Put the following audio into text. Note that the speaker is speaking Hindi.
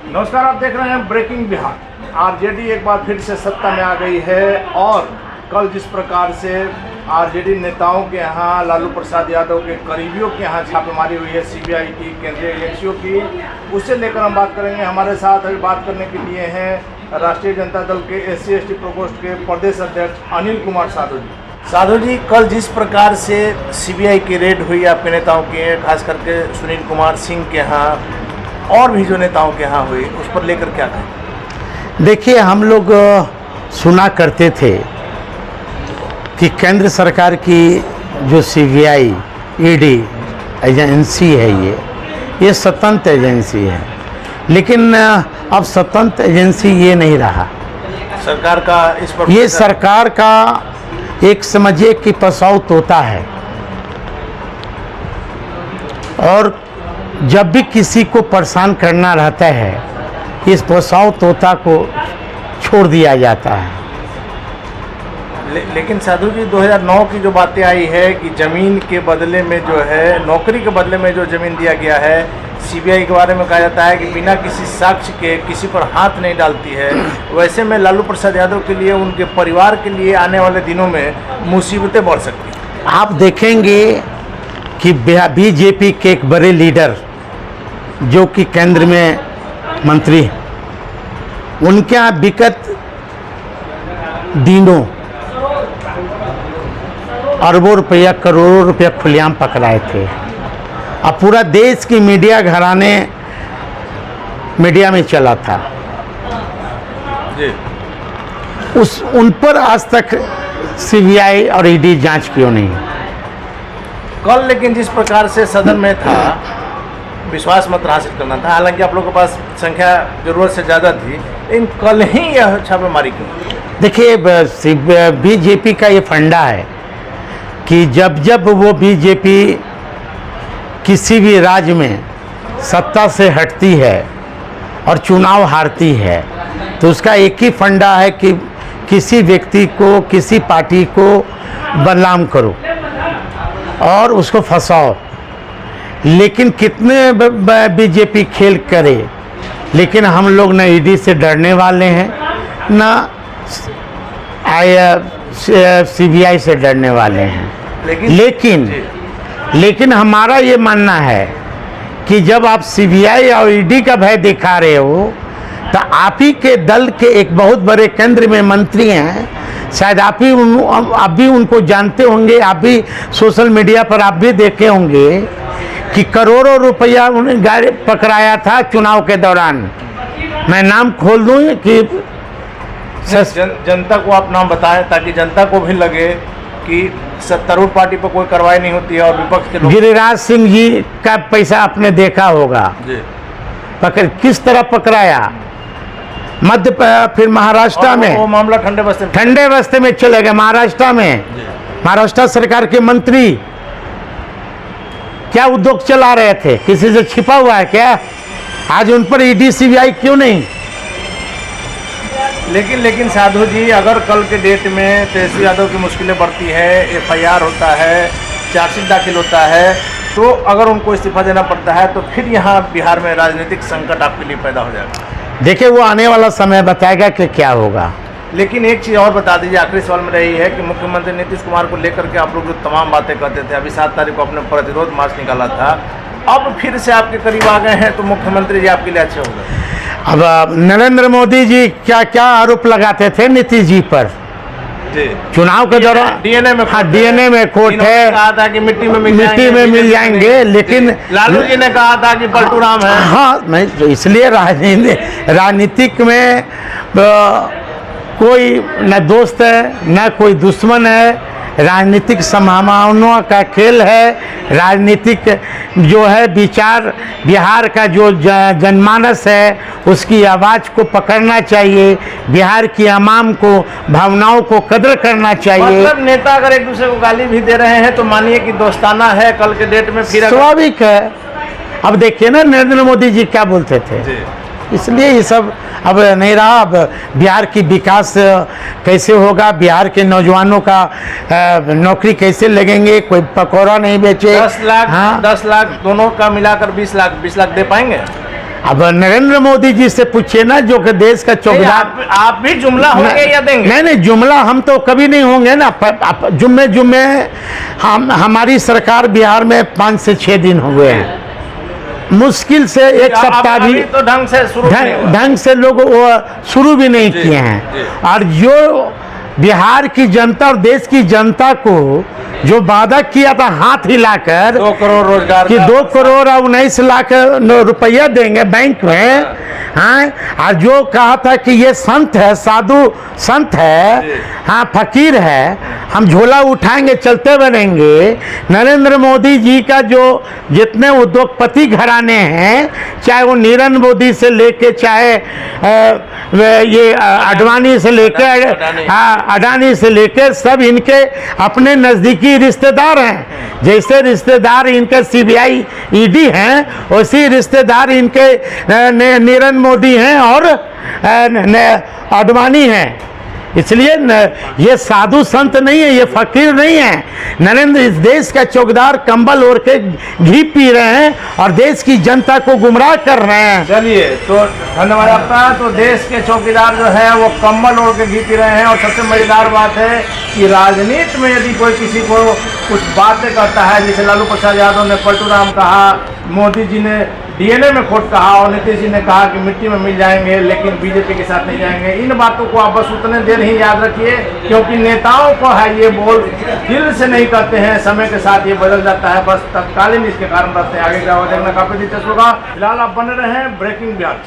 नमस्कार, आप देख रहे हैं ब्रेकिंग बिहार। आरजेडी एक बार फिर से सत्ता में आ गई है और कल जिस प्रकार से आरजेडी नेताओं के यहाँ, लालू प्रसाद यादव के करीबियों के यहाँ छापेमारी हुई है सीबीआई की, केंद्रीय एजेंसियों की, उससे लेकर हम बात करेंगे। हमारे साथ अभी बात करने के लिए हैं राष्ट्रीय जनता दल के SC/ST प्रकोष्ठ के प्रदेश अध्यक्ष अनिल कुमार साधु जी। साधु जी, कल जिस प्रकार से सीबीआई की रेड हुई आपके नेताओं के, खास करके सुनील कुमार सिंह के यहाँ और भी जो नेताओं के यहाँ हुई, उस पर लेकर क्या कहें? देखिए, हम लोग सुना करते थे कि केंद्र सरकार की जो CBI ED एजेंसी है, ये स्वतंत्र एजेंसी है, लेकिन अब स्वतंत्र एजेंसी ये नहीं रहा। सरकार का इस पर ये सरकार का एक समझिए कि पसाऊ तोता है, और जब भी किसी को परेशान करना रहता है, इस पोसाऊ तोता को छोड़ दिया जाता है। लेकिन साधु जी, 2009 की जो बातें आई है कि ज़मीन के बदले में जो है, नौकरी के बदले में जो ज़मीन दिया गया है, सीबीआई के बारे में कहा जाता है कि बिना किसी साक्ष्य के किसी पर हाथ नहीं डालती है। वैसे में लालू प्रसाद यादव के लिए, उनके परिवार के लिए आने वाले दिनों में मुसीबतें बढ़ सकती हैं। आप देखेंगे कि BJP के एक बड़े लीडर जो कि केंद्र में मंत्री, उनके यहाँ विगत दिनों अरबों रुपया, करोड़ों रुपया खुलेआम पकड़ाए थे। अब पूरा देश की मीडिया घराने मीडिया में चला था जी। उन पर आज तक CBI और ED जांच क्यों नहीं? कल लेकिन जिस प्रकार से सदन में था, विश्वास मत हासिल करना था, हालांकि आप लोगों के पास संख्या जरूरत से ज़्यादा थी, लेकिन कल ही यह छापेमारी क्यों? देखिए, BJP का ये फंडा है कि जब वो BJP किसी भी राज्य में सत्ता से हटती है और चुनाव हारती है, तो उसका एक ही फंडा है कि किसी व्यक्ति को, किसी पार्टी को बदनाम करो और उसको फंसाओ। लेकिन कितने BJP खेल करे, लेकिन हम लोग न ED से डरने वाले हैं, न CBI से डरने वाले हैं। लेकिन हमारा ये मानना है कि जब आप CBI और ED का भय दिखा रहे हो, तो आप ही के दल के एक बहुत बड़े केंद्र में मंत्री हैं, शायद आप भी उनको जानते होंगे, आप भी सोशल मीडिया पर आप भी देखे होंगे कि करोड़ों रुपया उन्हें गाड़ी पकड़ाया था चुनाव के दौरान। मैं नाम खोल दूं कि जनता को आप नाम बताएं, ताकि जनता को भी लगे कि सत्तारूढ़ पार्टी पर कोई कार्रवाई नहीं होती है और विपक्ष के लोग। गिरिराज सिंह जी का पैसा आपने देखा होगा जी, किस तरह पकड़ाया, फिर महाराष्ट्र में वो मामला ठंडे बस्ते में चले गए। महाराष्ट्र सरकार के मंत्री क्या उद्योग चला रहे थे, किसी से छिपा हुआ है क्या? आज उन पर ED CBI क्यों नहीं? लेकिन साधु जी, अगर कल के डेट में तेजस्वी यादव की मुश्किलें बढ़ती है, FIR होता है, चार्जशीट दाखिल होता है, तो अगर उनको इस्तीफा देना पड़ता है, तो फिर यहाँ बिहार में राजनीतिक संकट आपके लिए पैदा हो जाएगा। देखिए, वो आने वाला समय बताएगा कि क्या होगा। लेकिन एक चीज़ और बता दीजिए, आखिरी सवाल में रही है कि मुख्यमंत्री नीतीश कुमार को लेकर के आप लोग जो तमाम बातें करते थे, अभी 7 तारीख को अपने प्रतिरोध मार्च निकाला था, अब फिर से आपके करीब आ गए हैं, तो मुख्यमंत्री जी आपके लिए अच्छे हो गए। अब नरेंद्र मोदी जी क्या आरोप लगाते थे नीतीश जी पर जी? चुनाव के दौरान DNA में खोट है, कहा था कि मिट्टी में मिल जाएंगे, लेकिन लालू जी ने कहा था कि पलटू राम है। हाँ, मैं तो इसलिए राजनीतिक में कोई न दोस्त है न कोई दुश्मन है, राजनीतिक संभावनाओं का खेल है। राजनीतिक जो है विचार, बिहार का जो जनमानस है, उसकी आवाज़ को पकड़ना चाहिए, बिहार की आवाम को, भावनाओं को कदर करना चाहिए। मतलब नेता अगर एक दूसरे को गाली भी दे रहे हैं तो मानिए कि दोस्ताना है, कल के डेट में फिर स्वाभाविक है। अब देखिए ना, नरेंद्र मोदी जी क्या बोलते थे, इसलिए ये सब अब नहीं रहा। अब बिहार की विकास कैसे होगा, बिहार के नौजवानों का नौकरी कैसे लगेंगे, कोई पकौड़ा नहीं बेचे। 10 लाख हाँ। 10 लाख दोनों का मिलाकर 20 लाख दे पाएंगे? अब नरेंद्र मोदी जी से पूछिए ना, जो कि देश का चौकीदार। आप भी जुमला होंगे या देंगे? नहीं, जुमला हम तो कभी नहीं होंगे ना। जुम्मे हमारी सरकार बिहार में 5 से 6 दिन हो गए हैं, मुश्किल से एक सप्ताह भी तो ढंग से लोग वो शुरू भी नहीं किए हैं। और जो बिहार की जनता और देश की जनता को जो वादा किया था हाथ हिलाकर 2 करोड़ रोजगार कि 2 करोड़ और 19 लाख रुपया देंगे बैंक में, हाँ, और जो कहा था कि ये संत है, साधु संत है, हाँ, फकीर है, हम झोला उठाएंगे चलते बनेंगे। नरेंद्र मोदी जी का जो जितने उद्योगपति घराने हैं, चाहे वो नीरव मोदी से लेके, चाहे ये अडवाणी से लेके, अडानी से लेके, सब इनके अपने नज़दीकी रिश्तेदार हैं। जैसे रिश्तेदार इनके सीबीआई ईडी हैं, वैसे रिश्तेदार इनके नीरव मोदी हैं और अडवाणी हैं। इसलिए ये साधु संत नहीं है, ये फकीर नहीं है। नरेंद्र इस देश का चौकीदार कंबल ओढ़ के घी पी रहे हैं और देश की जनता को गुमराह कर रहे हैं। चलिए, तो धन्यवाद आपका। तो देश के चौकीदार जो है वो कंबल ओढ़ के घी पी रहे हैं। और सबसे मजेदार बात है कि राजनीति में यदि कोई किसी को कुछ बातें करता है, जैसे लालू प्रसाद यादव ने परशुराम कहा, मोदी जी ने डीएनए में खोट कहा और नीतीश जी ने कहा कि मिट्टी में मिल जाएंगे लेकिन बीजेपी के साथ नहीं जाएंगे। इन बातों को आप बस उतने देर ही याद रखिए, क्योंकि नेताओं को है ये बोल दिल से नहीं करते हैं, समय के साथ ये बदल जाता है, बस तत्कालीन इसके कारण रहते हैं। आगे क्या हो देखना काफी दिलचस्प होगा। फिलहाल आप बने रहे हैं ब्रेकिंग बिहार।